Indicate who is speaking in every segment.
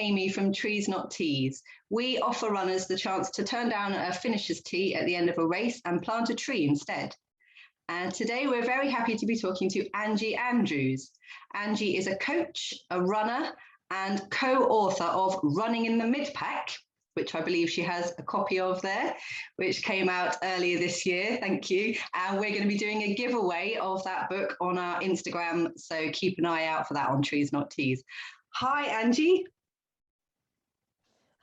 Speaker 1: Amy from Trees Not Teas. We offer runners the chance to turn down a finisher's tee at the end of a race and plant a tree instead. And today we're very happy to be talking to Anji Andrews. Anji is a coach, a runner, and co-author of Running in the Midpack, which I believe she has a copy of there, which came out earlier this year. Thank you. And we're going to be doing a giveaway of that book on our Instagram, so keep an eye out for that on Trees Not Teas. Hi, Anji.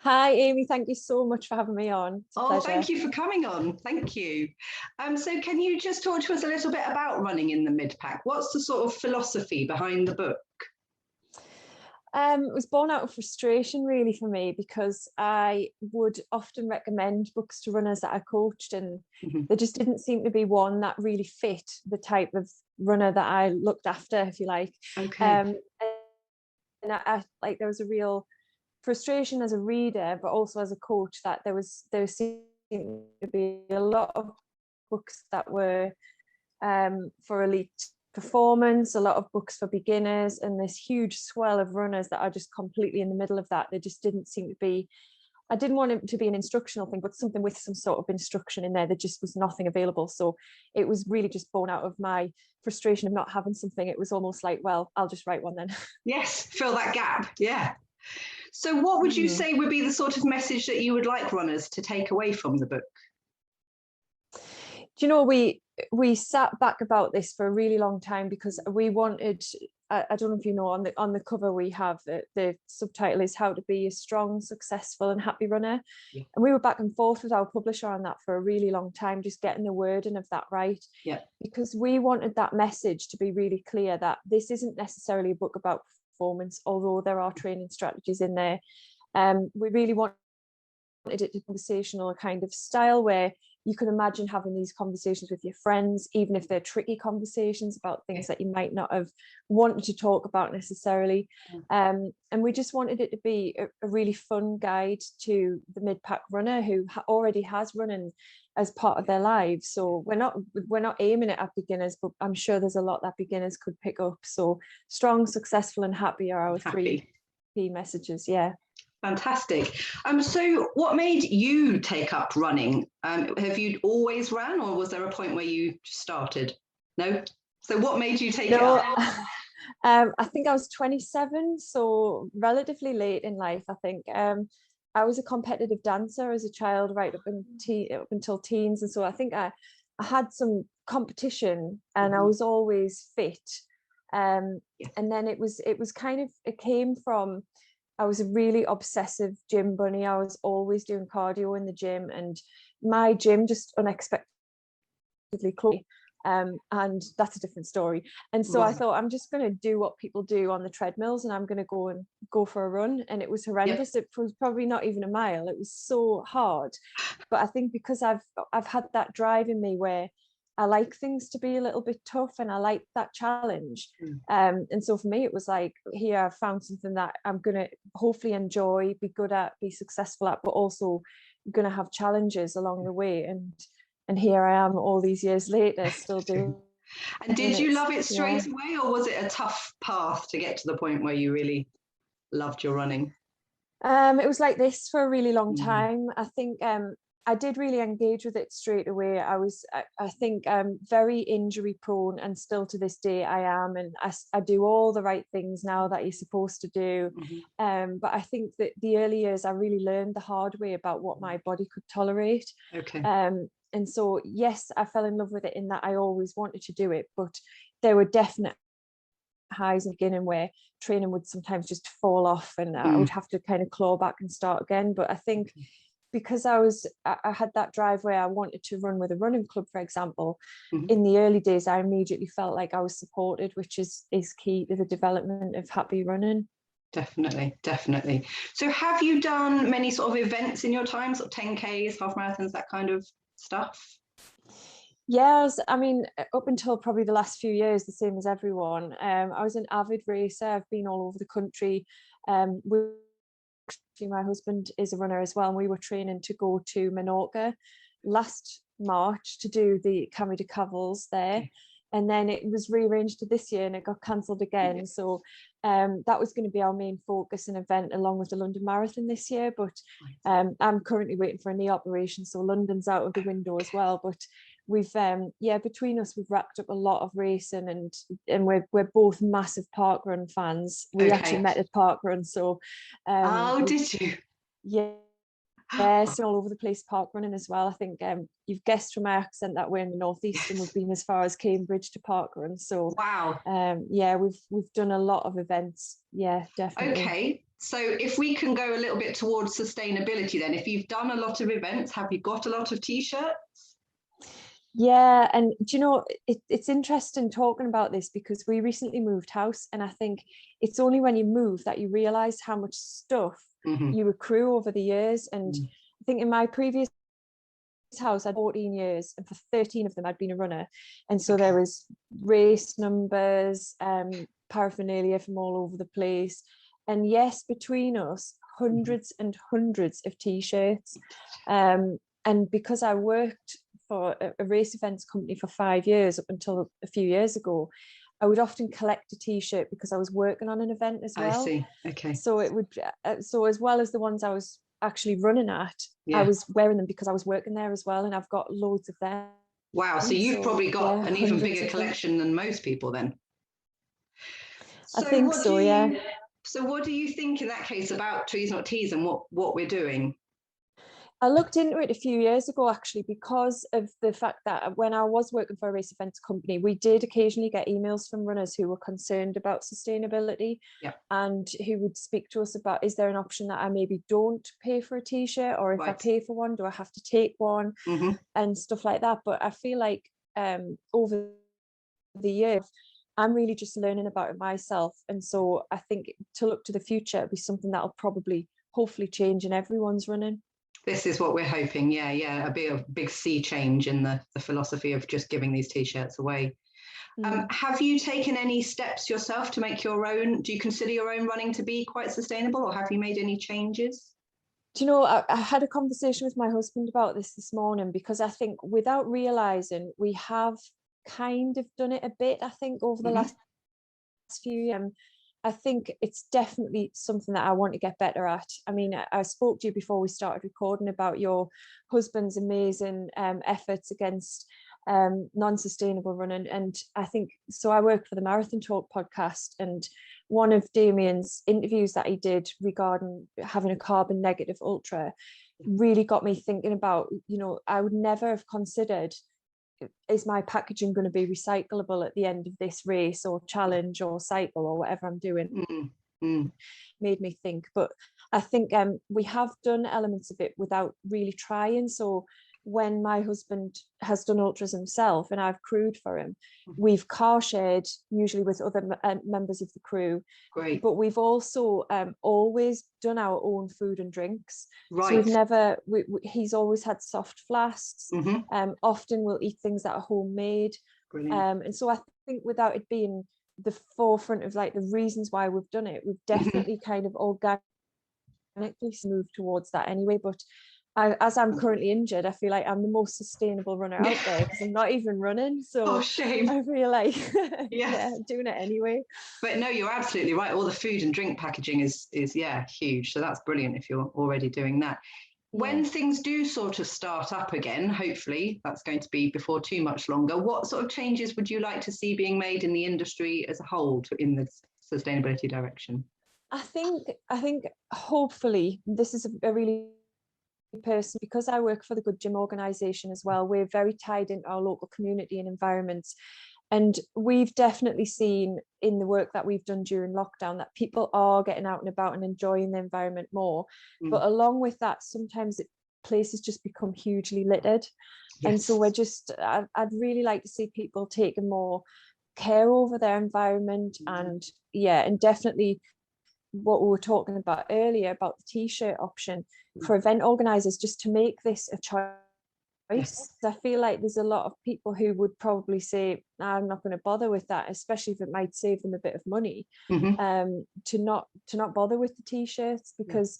Speaker 2: Hi, Amy. Thank you so much for having me on.
Speaker 1: Oh, thank you for coming on. Thank you. So can you just talk to us a little bit about Running in the Midpack? What's the sort of philosophy behind the book?
Speaker 2: It was born out of frustration, really, for me, because I would often recommend books to runners that I coached, and there just didn't seem to be one that really fit the type of runner that I looked after, if you like.
Speaker 1: Okay.
Speaker 2: And I like, there was a real frustration as a reader, but also as a coach, that there seemed to be a lot of books that were for elite performance, a lot of books for beginners, and this huge swell of runners that are just completely in the middle of that. There just didn't seem to be, I didn't want it to be an instructional thing, but something with some sort of instruction in there. There just was nothing available. So it was really just born out of my frustration of not having something. It was almost like, well, I'll just write one then. Yes,
Speaker 1: fill that gap. Yeah. So what would you say would be the sort of message that you would like runners to take away from the book?
Speaker 2: Do you know, we sat back about this for a really long time, because we wanted, I don't know if you know, on the cover we have the subtitle is How to Be a Strong, Successful and Happy Runner. Yeah. And we were back and forth with our publisher on that for a really long time, just getting the wording of that right. Yeah. Because we wanted that message to be really clear that this isn't necessarily a book about performance, although there are training strategies in there. We really wanted it a conversational kind of style where you can imagine having these conversations with your friends, even if they're tricky conversations about things that you might not have wanted to talk about necessarily. And we just wanted it to be a really fun guide to the mid-pack runner who already has running as part of their lives. So we're not aiming it at beginners, but I'm sure there's a lot that beginners could pick up. So strong, successful and happy are our three key messages. Yeah.
Speaker 1: Fantastic. So what made you take up running? Have you always ran, or was there a point where you started? No? So what made you take it up?
Speaker 2: I think I was 27, so relatively late in life, I think. I was a competitive dancer as a child, right up until teens. And so I think I had some competition and I was always fit. And then it came from, I was a really obsessive gym bunny. I was always doing cardio in the gym, and my gym just unexpectedly closed. And that's a different story. And so I thought, I'm just going to do what people do on the treadmills, and I'm going to go for a run. And it was horrendous. It was probably not even a mile. It was so hard. But I think because I've had that drive in me where I like things to be a little bit tough, and I like that challenge. And so for me, it was like, here I've found something that I'm going to hopefully enjoy, be good at, be successful at, but also going to have challenges along the way. And here I am all these years later, still doing.
Speaker 1: And did you love it straight away, or was it a tough path to get to the point where you really loved your running?
Speaker 2: It was like this for a really long time. I think I did really engage with it straight away. I think very injury prone, and still to this day I am, and I do all the right things now that you're supposed to do. But I think that the early years I really learned the hard way about what my body could tolerate. And so, yes, I fell in love with it in that I always wanted to do it, but there were definite highs in the beginning where training would sometimes just fall off, and I would have to kind of claw back and start again. But I think because I had that drive where I wanted to run with a running club, for example, in the early days, I immediately felt like I was supported, which is key to the development of happy running.
Speaker 1: Definitely. So have you done many sort of events in your time, sort of 10Ks, half marathons, that kind of stuff?
Speaker 2: Yes, I mean, up until probably the last few years, the same as everyone. I was an avid racer. I've been all over the country. My husband is a runner as well, and we were training to go to Menorca last March to do the Camí de Cavals there. and then it was rearranged to this year and it got cancelled again. So that was going to be our main focus and event along with the London Marathon this year, but I'm currently waiting for a knee operation, so London's out of the window as well. But we've between us, we've racked up a lot of racing, and we're both massive parkrun fans. We actually met at parkrun, so
Speaker 1: did you?
Speaker 2: Yes, all over the place park running as well. I think you've guessed from my accent that we're in the northeast, and we've been as far as Cambridge to parkrun. So
Speaker 1: wow.
Speaker 2: We've done a lot of events. Yeah, definitely.
Speaker 1: Okay, so if we can go a little bit towards sustainability, then, if you've done a lot of events, have you got a lot of t-shirts?
Speaker 2: Yeah, and do you know, it's interesting talking about this because we recently moved house, and I think it's only when you move that you realize how much stuff you accrue over the years. And I think in my previous house I had 14 years, and for 13 of them I'd been a runner, and so there was race numbers, paraphernalia from all over the place, and yes, between us, hundreds and hundreds of t-shirts. And because I worked for a race events company for 5 years up until a few years ago, I would often collect a t-shirt because I was working on an event as well.
Speaker 1: I see. Okay.
Speaker 2: So it would, so as well as the ones I was actually running at, I was wearing them because I was working there as well, and I've got loads of them.
Speaker 1: Wow, so you've probably got an even bigger collection than most people then.
Speaker 2: I think so, yeah.
Speaker 1: So what do you think in that case about Trees Not Teasing, what we're doing?
Speaker 2: I looked into it a few years ago, actually, because of the fact that when I was working for a race events company, we did occasionally get emails from runners who were concerned about sustainability, and who would speak to us about, is there an option that I maybe don't pay for a t-shirt, or if I pay for one, do I have to take one, and stuff like that. But I feel like over the years, I'm really just learning about it myself, and so I think to look to the future, it'll be something that'll probably hopefully change in everyone's running.
Speaker 1: This is what we're hoping. A big sea change in the philosophy of just giving these t-shirts away. Have you taken any steps yourself to make your own? Do you consider your own running to be quite sustainable, or have you made any changes?
Speaker 2: Do you know, I had a conversation with my husband about this morning, because I think without realizing we have kind of done it a bit, I think, over the last few years. I think it's definitely something that I want to get better at. I mean, I spoke to you before we started recording about your husband's amazing efforts against non-sustainable running. And I think, so I work for the Marathon Talk podcast, and one of Damien's interviews that he did regarding having a carbon negative ultra really got me thinking about, you know, I would never have considered, is my packaging going to be recyclable at the end of this race or challenge or cycle or whatever I'm doing? Made me think. But I think we have done elements of it without really trying. So when my husband has done ultras himself and I've crewed for him, we've car shared, usually with other members of the crew.
Speaker 1: Great.
Speaker 2: But we've also always done our own food and drinks. So we've never, he's always had soft flasks. Often we'll eat things that are homemade. And so I think without it being the forefront of like the reasons why we've done it, we've definitely kind of organically moved towards that anyway. But as I'm currently injured, I feel like I'm the most sustainable runner out there because I'm not even running. So
Speaker 1: shame.
Speaker 2: I feel like doing it anyway.
Speaker 1: But no, you're absolutely right. All the food and drink packaging is huge. So that's brilliant if you're already doing that. When things do sort of start up again, hopefully that's going to be before too much longer, what sort of changes would you like to see being made in the industry as a whole in the sustainability direction?
Speaker 2: I think hopefully this is a really person, because I work for the GoodGym organisation as well, we're very tied into our local community and environments, and we've definitely seen in the work that we've done during lockdown that people are getting out and about and enjoying the environment more. But along with that, sometimes places just become hugely littered, and so we're just I'd really like to see people taking more care over their environment, and definitely what we were talking about earlier about the t-shirt option for event organisers, just to make this a choice. I feel like there's a lot of people who would probably say, I'm not going to bother with that, especially if it might save them a bit of money, to not bother with the t-shirts, because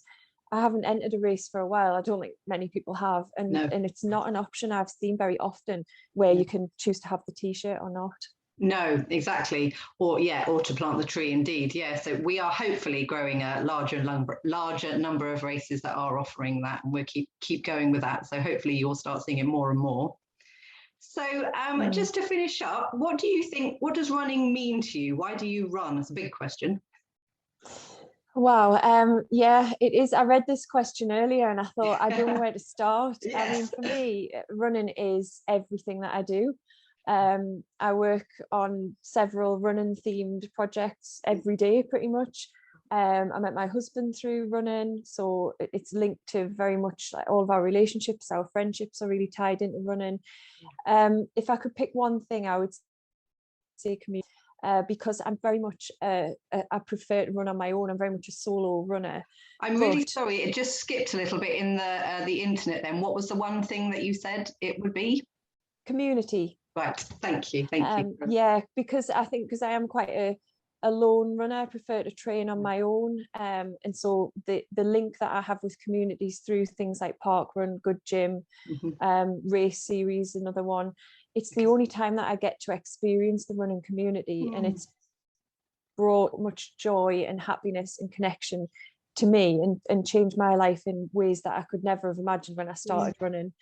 Speaker 2: I haven't entered a race for a while. I don't think many people have, and it's not an option I've seen very often where you can choose to have the t-shirt or not.
Speaker 1: No, exactly. Or to plant the tree indeed. Yeah. So we are hopefully growing a larger number of races that are offering that, and we'll keep going with that. So hopefully you'll start seeing it more and more. So just to finish up, what do you think, what does running mean to you? Why do you run? That's a big question.
Speaker 2: Wow. Yeah, it is. I read this question earlier and I thought, I don't know where to start.
Speaker 1: Yes.
Speaker 2: I mean, for me, running is everything that I do. I work on several running themed projects every day, pretty much. I met my husband through running, so it's linked to very much like all of our relationships, our friendships are really tied into running. If I could pick one thing, I would say community. Because I'm very much, I prefer to run on my own. I'm very much a solo runner.
Speaker 1: I'm really sorry, it just skipped a little bit in the internet then. What was the one thing that you said it would be?
Speaker 2: Community.
Speaker 1: Right, thank you.
Speaker 2: Yeah, because I am quite a lone runner. I prefer to train on my own. And so the link that I have with communities through things like parkrun, GoodGym, race series, another one. It's the only time that I get to experience the running community, and it's brought much joy and happiness and connection to me, and changed my life in ways that I could never have imagined when I started running.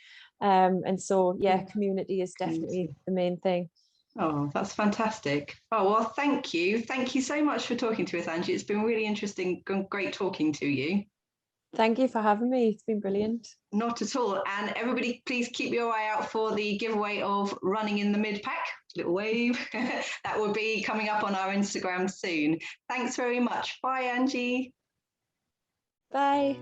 Speaker 2: And so, community is definitely the main thing.
Speaker 1: Oh, that's fantastic. Oh, well, thank you. Thank you so much for talking to us, Angie. It's been really interesting and great talking to you.
Speaker 2: Thank you for having me. It's been brilliant.
Speaker 1: Not at all. And everybody, please keep your eye out for the giveaway of running in the Midpack. Little wave. That will be coming up on our Instagram soon. Thanks very much. Bye, Angie.
Speaker 2: Bye.